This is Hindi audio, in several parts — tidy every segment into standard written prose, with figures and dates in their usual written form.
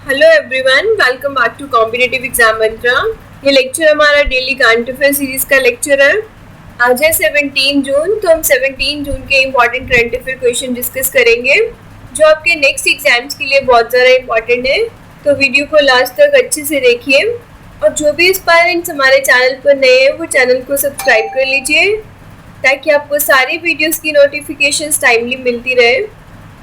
Hello everyone, welcome back to competitive exam Mantra. ये लेक्चर हमारा डेली करंट अफेयर सीरीज का लेक्चर है। आज है 17 जून, तो हम 17 जून के important current affair question discuss करेंगे जो आपके नेक्स्ट एग्जाम्स के लिए बहुत ज़्यादा इम्पॉर्टेंट है। तो वीडियो को लास्ट तक अच्छे से देखिए और जो भी एस्पायरेंट्स हमारे चैनल पर नए हैं वो चैनल को सब्सक्राइब कर लीजिए ताकि आपको सारी वीडियोज़ की नोटिफिकेशंस टाइमली मिलती रहे।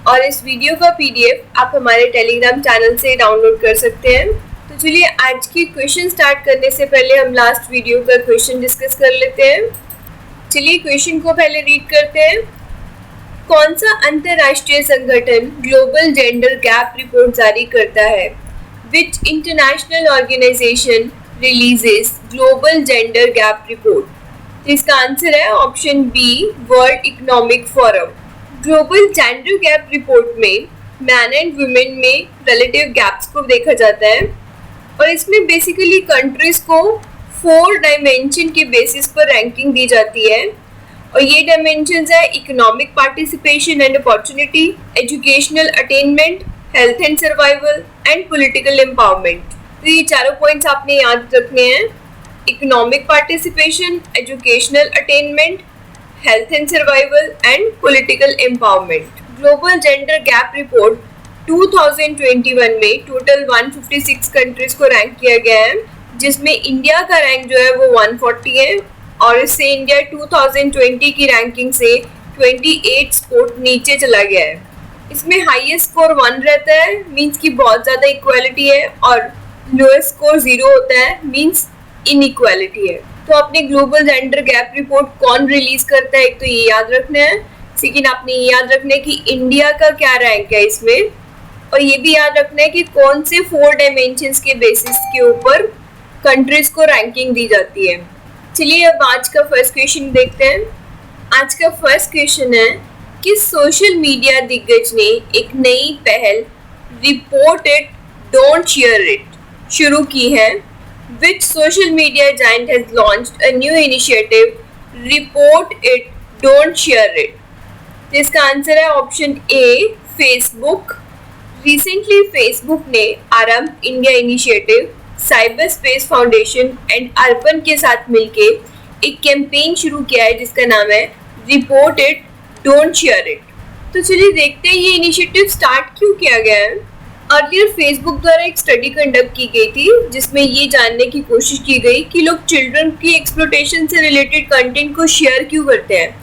और इस वीडियो का पीडीएफ आप हमारे टेलीग्राम चैनल से डाउनलोड कर सकते हैं। तो चलिए आज की क्वेश्चन स्टार्ट करने से पहले हम लास्ट वीडियो का क्वेश्चन डिस्कस कर लेते हैं। चलिए क्वेश्चन को पहले रीड करते हैं। कौन सा अंतर्राष्ट्रीय संगठन ग्लोबल जेंडर गैप रिपोर्ट जारी करता है? Which international organisation releases global gender gap report? तो इसका आंसर है option B, World Economic Forum. Global gender gap report में मैन एंड वुमेन में रिलेटिव गैप्स को देखा जाता है और इसमें बेसिकली कंट्रीज को 4 डायमेंशन के बेसिस पर रैंकिंग दी जाती है और ये डायमेंशंस है economic participation and opportunity, educational attainment, health and survival and political empowerment. तो ये चारों पॉइंट्स आपने याद रखने हैं। Economic participation, educational attainment, health and survival and political empowerment. Global gender gap report 2021 में टोटल 156 कंट्रीज को रैंक किया गया है जिसमें इंडिया का रैंक जो है वो 140 है और इससे इंडिया 2020 की रैंकिंग से 28 स्पोर्ट नीचे चला गया है। इसमें हाईएस्ट स्कोर 1 रहता है, मींस की बहुत ज़्यादा इक्वालिटी है, और लोएस्ट स्कोर 0 होता है, मींस इनइक्वालिटी है। तो आपने ग्लोबल जेंडर गैप रिपोर्ट कौन रिलीज करता है एक तो ये याद रखना है, लेकिन आपने ये याद रखना है कि इंडिया का क्या रैंक है इसमें, और ये भी याद रखना है कि कौन से 4 डायमेंशंस के बेसिस के ऊपर कंट्रीज को रैंकिंग दी जाती है। चलिए अब आज का फर्स्ट क्वेश्चन देखते हैं। आज का फर्स्ट क्वेश्चन है कि सोशल मीडिया दिग्गज ने एक नई पहल report it don't share it शुरू की है। Which social media giant has launched a new initiative, report it, don't share it? तो इसका आंसर है option A, Facebook. Recently Facebook ने Aarambh India initiative, cyber space foundation and Arpan के साथ मिलके एक कैंपेन शुरू किया है जिसका नाम है report it don't share it. तो चलिए देखते हैं ये इनिशिएटिव स्टार्ट क्यों किया गया है। अर्लियर फेसबुक द्वारा एक स्टडी कंडक्ट की गई थी जिसमें ये जानने की कोशिश की गई कि लोग चिल्ड्रन की एक्सप्लॉयटेशन से रिलेटेड कंटेंट को शेयर क्यों करते हैं,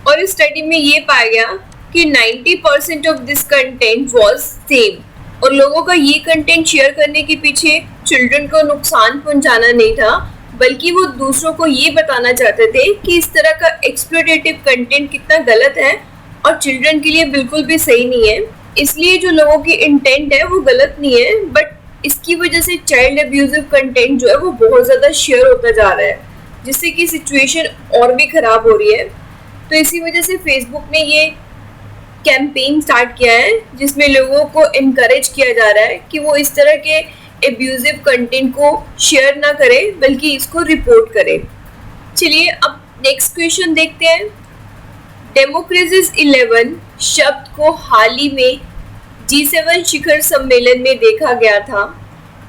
और इस स्टडी में ये पाया गया कि 90% of this content was same, और लोगों का ये कंटेंट शेयर करने के पीछे चिल्ड्रन को नुकसान पहुंचाना नहीं था, बल्कि वो दूसरों को ये बताना चाहते थे कि इस तरह का एक्सप्लॉयटेटिव कंटेंट कितना गलत है और चिल्ड्रन के लिए बिल्कुल भी सही नहीं है। इसलिए जो लोगों की इंटेंट है वो गलत नहीं है, बट इसकी वजह से चाइल्ड अब्यूजिव कंटेंट जो है वो बहुत ज़्यादा शेयर होता जा रहा है जिससे कि सिचुएशन और भी ख़राब हो रही है। तो इसी वजह से फेसबुक ने ये कैंपेन स्टार्ट किया है जिसमें लोगों को इनकरेज किया जा रहा है कि वो इस तरह के अब्यूजिव कंटेंट को शेयर ना करें बल्कि इसको रिपोर्ट करें। चलिए अब नेक्स्ट क्वेश्चन देखते हैं। डेमोक्रेसीज 11 शब्द को हाल ही में G7 शिखर सम्मेलन में देखा गया था।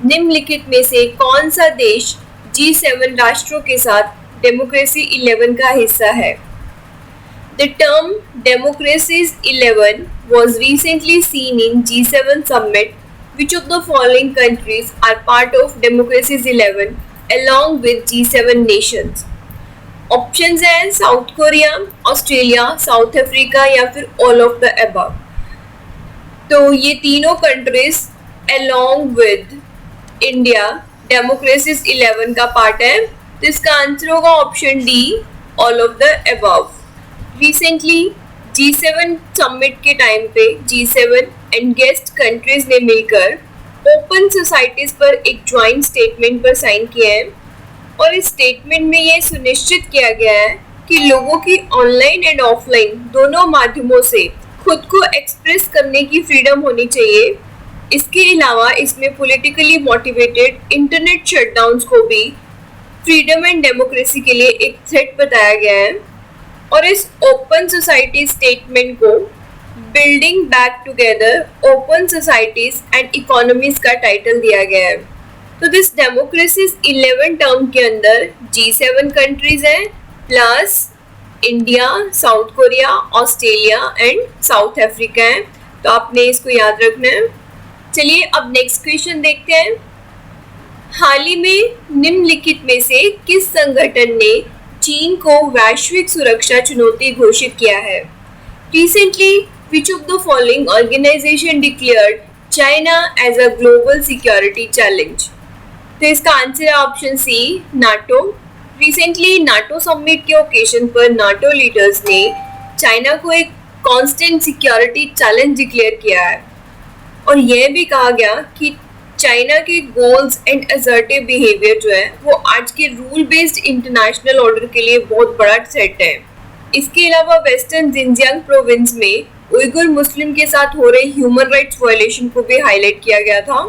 निम्नलिखित में से कौन सा देश G7 राष्ट्रों के साथ डेमोक्रेसी 11 का हिस्सा है? The term Democracies 11 was recently seen in G7 summit. Which of the following countries are part of Democracies 11 along with G7 nations? Options हैं South Korea, Australia, South Africa या फिर ऑल ऑफ द अबव। तो ये तीनों countries along with India democracies 11 का पार्ट है, तो इसका आंसर होगा option D, all of the above. Recently G7 summit के टाइम पे G7 एंड गेस्ट कंट्रीज ने मिलकर ओपन सोसाइटीज पर एक ज्वाइंट स्टेटमेंट पर साइन किया है और इस स्टेटमेंट में ये सुनिश्चित किया गया है कि लोगों की ऑनलाइन एंड ऑफलाइन दोनों माध्यमों से खुद को एक्सप्रेस करने की फ्रीडम होनी चाहिए। इसके अलावा इसमें पॉलिटिकली मोटिवेटेड इंटरनेट शटडाउन्स को भी फ्रीडम एंड डेमोक्रेसी के लिए एक थ्रेट बताया गया है और इस ओपन सोसाइटी स्टेटमेंट को building back together open societies and economies का टाइटल दिया गया है। तो दिस डेमोक्रेसी 11 टर्म के अंदर G7 कंट्रीज हैं plus India, south Korea, Australia and south Africa है। तो आपने इसको याद रखना है। चलिए अब नेक्स्ट क्वेश्चन देखते हैं। हाल ही में निम्नलिखित में से किस संगठन ने चीन को वैश्विक सुरक्षा चुनौती घोषित किया है? Recently, which of the following organization declared China as a global security challenge? तो इसका आंसर है option C, NATO. Recently NATO summit के ओकेजन पर नाटो लीडर्स ने चाइना को एक कांस्टेंट सिक्योरिटी चैलेंज डिक्लेयर किया है और यह भी कहा गया कि चाइना के गोल्स एंड असर्टिव बिहेवियर जो है वो आज के रूल बेस्ड इंटरनेशनल ऑर्डर के लिए बहुत बड़ा थ्रेट है। इसके अलावा वेस्टर्न जिनजियांग प्रोविंस में उइगुर मुस्लिम के साथ हो रहे ह्यूमन राइट्स वायलेशन को भी हाईलाइट किया गया था।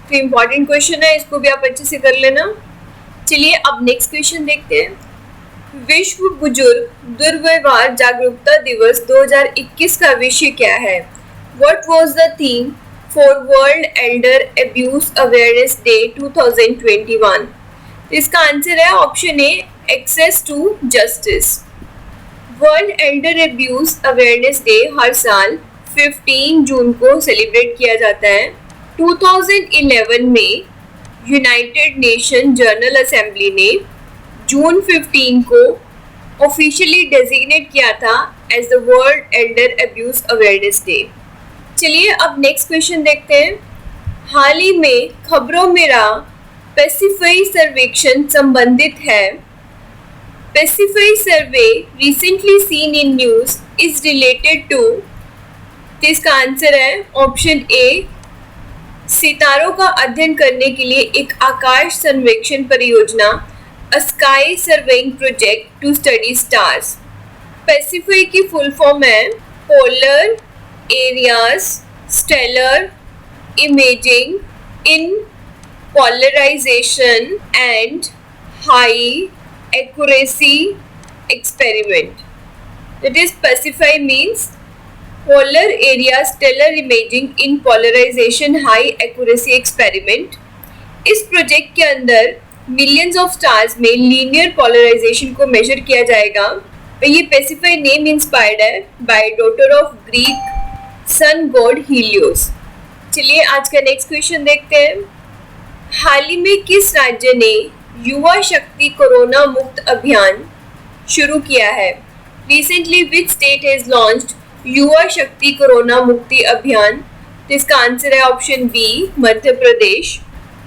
तो इम्पॉर्टेंट क्वेश्चन है, इसको भी आप अच्छे से कर लेना। चलिए अब नेक्स्ट क्वेश्चन देखते हैं। विश्व बुजुर्ग दुर्व्यवहार जागरूकता दिवस 2021 का विषय क्या है? What was the theme for World Elder Abuse Awareness Day 2021? इसका आंसर है option A, access to justice. World Elder abuse awareness day हर साल 15 जून को सेलिब्रेट किया जाता है। 2011 में यूनाइटेड नेशन जनरल असेंबली ने जून 15 को ऑफिशियली डेजिग्नेट किया था as the World Elder abuse awareness Day. चलिए अब नेक्स्ट क्वेश्चन देखते हैं। हाल ही में खबरों में रहा पैसिफाई सर्वेक्षण संबंधित है। PASIPHAE survey recently seen in news is related to, तो इसका आंसर है ऑप्शन ए, सितारों का अध्ययन करने के लिए एक आकाश सर्वेक्षण परियोजना, a sky surveying project to study stars. PASIPHAE की फुल फॉर्म है polar areas stellar imaging in polarisation and high accuracy experiment. That is, PACIFY means Polar Area Stellar Imaging in Polarization High Accuracy Experiment. इस प्रोजेक्ट के अंदर मिलियंस ऑफ स्टार्स में लीनियर पोलराइजेशन को मेजर किया जाएगा। ये पैसिफाई नेम इंस्पायर्ड है by daughter of Greek sun god Helios. चलिए आज का नेक्स्ट क्वेश्चन देखते हैं। हाल ही में किस राज्य ने युवा शक्ति कोरोना मुक्त अभियान शुरू किया है? Recently which state has launched युवा शक्ति कोरोना मुक्ति अभियान? तो इसका आंसर है option B, Madhya Pradesh.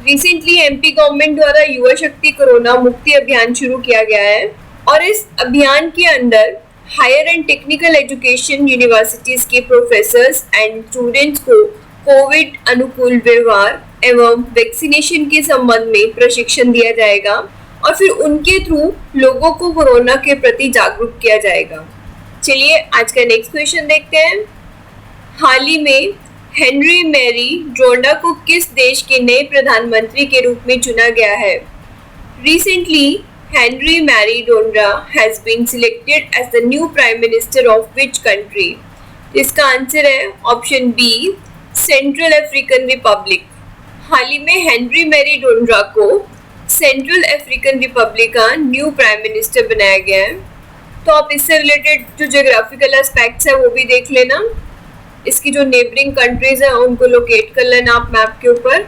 Recently MP government द्वारा युवा शक्ति कोरोना मुक्ति अभियान शुरू किया गया है और इस अभियान के अंदर higher and technical education universities के प्रोफेसर्स एंड स्टूडेंट्स को कोविड अनुकूल व्यवहार एवं वैक्सीनेशन के संबंध में प्रशिक्षण दिया जाएगा और फिर उनके थ्रू लोगों को कोरोना के प्रति जागरूक किया जाएगा। चलिए आज का नेक्स्ट क्वेश्चन देखते हैं। हाल ही में हेनरी मैरी ड्रोंडा को किस देश के नए प्रधानमंत्री के रूप में चुना गया है? Recently Henri Marie Dondra has been selected as the new prime minister of which country? इसका आंसर है option B, central African republic. हाल ही में हेनरी मैरी ड्रोंडा को सेंट्रल अफ्रीकन रिपब्लिक का न्यू प्राइम मिनिस्टर बनाया गया है। तो आप इससे रिलेटेड जो जियोग्राफिकल एस्पेक्ट्स है वो भी देख लेना। इसकी जो नेबरिंग कंट्रीज हैं उनको लोकेट कर लेना आप मैप के ऊपर।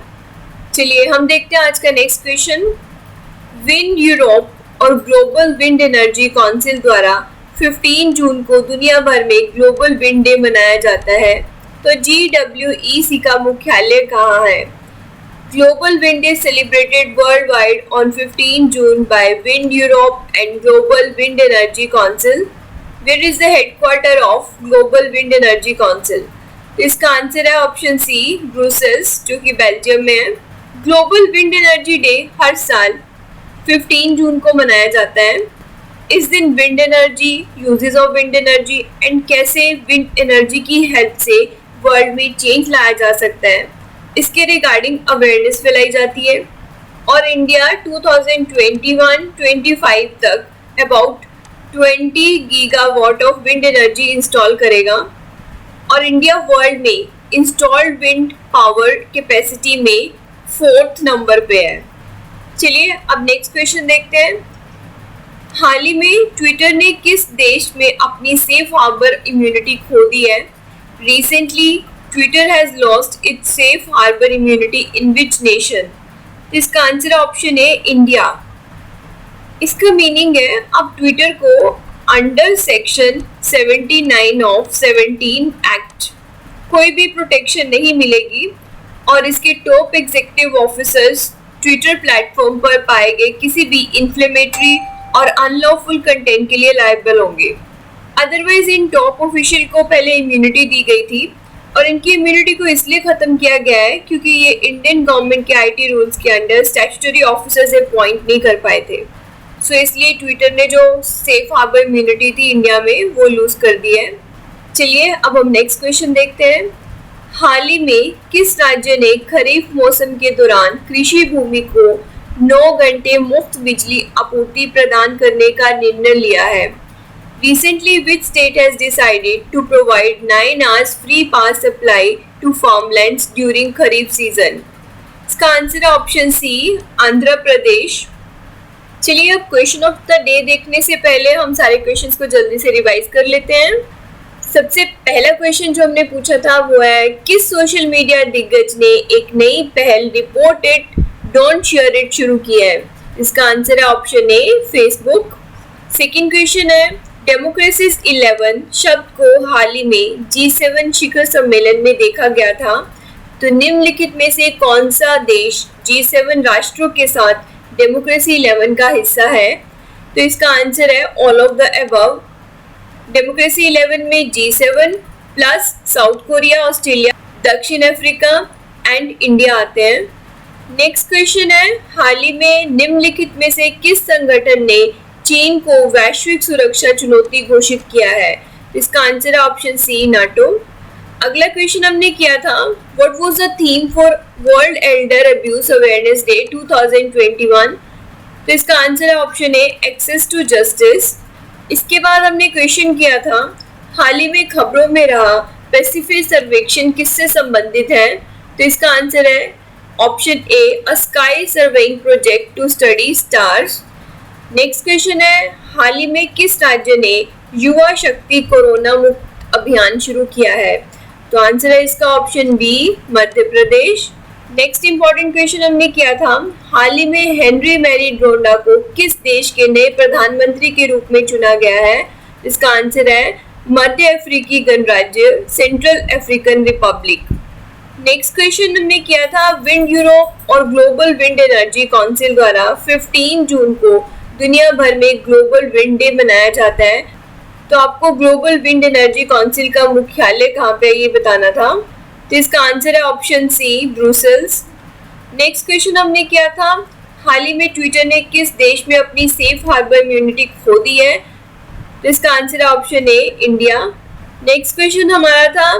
चलिए हम देखते हैं आज का नेक्स्ट क्वेश्चन। विंड यूरोप और ग्लोबल विंड एनर्जी काउंसिल द्वारा 15 जून को दुनिया भर में ग्लोबल विंड डे मनाया जाता है। तो GWEC का मुख्यालय कहाँ है? Global Wind is celebrated worldwide on 15 June by Wind Europe and Global Wind Energy Council. Where is the headquarter of Global Wind Energy Council? इसका आंसर है ऑप्शन सी, ब्रुसेल्स, जो कि बेल्जियम में है। ग्लोबल विंड एनर्जी डे हर साल 15 जून को मनाया जाता है। इस दिन wind energy, uses of wind energy and कैसे विंड एनर्जी की हेल्प से वर्ल्ड में चेंज लाया जा सकता है, इसके रिगार्डिंग अवेयरनेस फैलाई जाती है। और इंडिया 2021-25 तक about 20 gigawatt of wind energy install करेगा। और इंडिया वर्ल्ड में इंस्टॉल्ड विंड पावर कैपेसिटी में 4th नंबर पे है। चलिए अब नेक्स्ट क्वेश्चन देखते हैं। हाल ही में ट्विटर ने किस देश में अपनी सेफ हार्बर इम्यूनिटी खो दी है? Recently Twitter has lost its safe harbour immunity in which nation? इसका आंसर ऑप्शन है इंडिया। इसका मीनिंग है अब ट्विटर को अंडर सेक्शन 79 ऑफ 17 एक्ट कोई भी प्रोटेक्शन नहीं मिलेगी और इसके top executive officers Twitter platform पर पाए गए किसी भी इन्फ्लेमेटरी और अनलॉफुल कंटेंट के लिए लायबल होंगे। अदरवाइज इन टॉप ऑफिशियल को पहले इम्यूनिटी दी गई थी और इनकी इम्यूनिटी को इसलिए खत्म किया गया है क्योंकि ये इंडियन गवर्नमेंट के आईटी रूल्स के अंडर स्टैट्यूटरी ऑफिसर्स अपॉइंट नहीं कर पाए थे। सो इसलिए ट्विटर ने जो सेफ हार्बर इम्यूनिटी थी इंडिया में वो लूज कर दी है। चलिए अब हम नेक्स्ट क्वेश्चन देखते हैं। हाल ही में किस राज्य ने खरीफ मौसम के दौरान कृषि भूमि को 9 घंटे मुफ्त बिजली आपूर्ति प्रदान करने का निर्णय लिया है? Recently, which state has decided to provide 9 hours free power supply to farmlands during Kharif season? इसका आंसर है ऑप्शन सी, आंध्र प्रदेश। चलिए अब क्वेश्चन ऑफ द डे देखने से पहले हम सारे क्वेश्चंस को जल्दी से रिवाइज कर लेते हैं। सबसे पहला क्वेश्चन जो हमने पूछा था वो है किस सोशल मीडिया दिग्गज ने एक नई पहल report it don't share it शुरू की है? इसका आंसर है option A, Facebook. Second question है डेमोक्रेसीज 11 शब्द को हाल ही में G7 शिखर सम्मेलन में देखा गया था, तो निम्नलिखित में से कौन सा देश G7 राष्ट्रों के साथ डेमोक्रेसी 11 का हिस्सा है? तो इसका आंसर है all of the above. Democracy 11 में G7 plus south Korea, Australia, दक्षिण अफ्रीका एंड इंडिया आते हैं। नेक्स्ट क्वेश्चन है हाल ही में निम्नलिखित में से किस संगठन ने चीन को वैश्विक सुरक्षा चुनौती घोषित किया है? इसका आंसर है ऑप्शन सी, नाटो। अगला क्वेश्चन हमने किया था what was the theme for World Elder abuse awareness Day 2021? तो इसका आंसर है option A, access to justice. इसके बाद हमने क्वेश्चन किया था हाल ही में खबरों में रहा पैसिफिक सर्वेक्षण किससे संबंधित है? तो इसका आंसर है option A, a sky surveying project to study stars. Next question है हाल ही में किस राज्य ने युवा शक्ति कोरोना मुक्त अभियान शुरू किया है? तो आंसर है इसका option B, Madhya Pradesh. Next important question हमने किया था हाल ही में हेनरी मैरी ड्रोंडा को किस देश के नए प्रधानमंत्री के रूप में चुना गया है? इसका आंसर है मध्य अफ्रीकी गणराज्य, central African Republic. Next question हमने किया था विंड यूरोप और ग्लोबल विंड एनर्जी काउंसिल द्वारा 15 जून को दुनिया भर में ग्लोबल विंड डे मनाया जाता है, तो आपको ग्लोबल विंड एनर्जी काउंसिल का मुख्यालय कहाँ पे है ये बताना था। तो इसका आंसर है option C, Brussels. Next question हमने किया था हाल ही में ट्विटर ने किस देश में अपनी सेफ हार्बर इम्यूनिटी खो दी है? तो इसका आंसर है ऑप्शन ए, इंडिया। नेक्स्ट क्वेश्चन हमारा था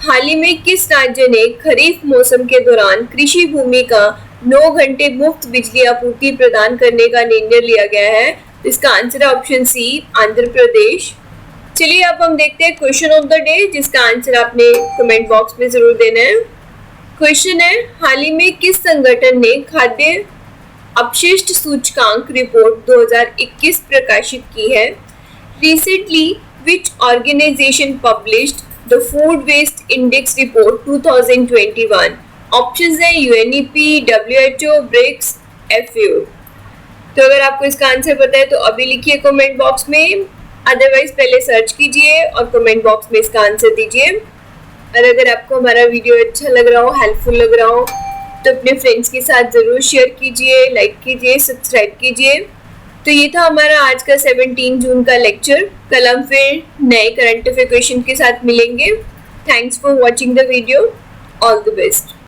हाल ही में किस राज्य ने खरीफ मौसम के दौरान कृषि भूमि का 9 घंटे मुफ्त बिजली आपूर्ति प्रदान करने का निर्णय लिया गया है? इसका आंसर है ऑप्शन सी, आंध्र प्रदेश। चलिए अब हम देखते हैं क्वेश्चन ऑफ द डे, जिसका आंसर आपने कमेंट बॉक्स में जरूर देना है। क्वेश्चन है हाल ही में किस संगठन ने खाद्य अपशिष्ट सूचकांक रिपोर्ट 2021 प्रकाशित की है? Recently which organisation published the Food Waste Index Report 2021? Options है UNEP, WHO, ब्रिक्स, FAO। तो अगर आपको इसका आंसर पता है तो अभी लिखिए कमेंट बॉक्स में, अदरवाइज पहले सर्च कीजिए और कमेंट बॉक्स में इसका आंसर दीजिए। और अगर आपको हमारा वीडियो अच्छा लग रहा हो, हेल्पफुल लग रहा हो, तो अपने फ्रेंड्स के साथ ज़रूर शेयर कीजिए, लाइक कीजिए, सब्सक्राइब कीजिए। तो ये था हमारा आज का 17 जून का लेक्चर। कल हम फिर नए करंट अफेयर क्वेश्चन के साथ मिलेंगे। Thanks for watching the video. All the best.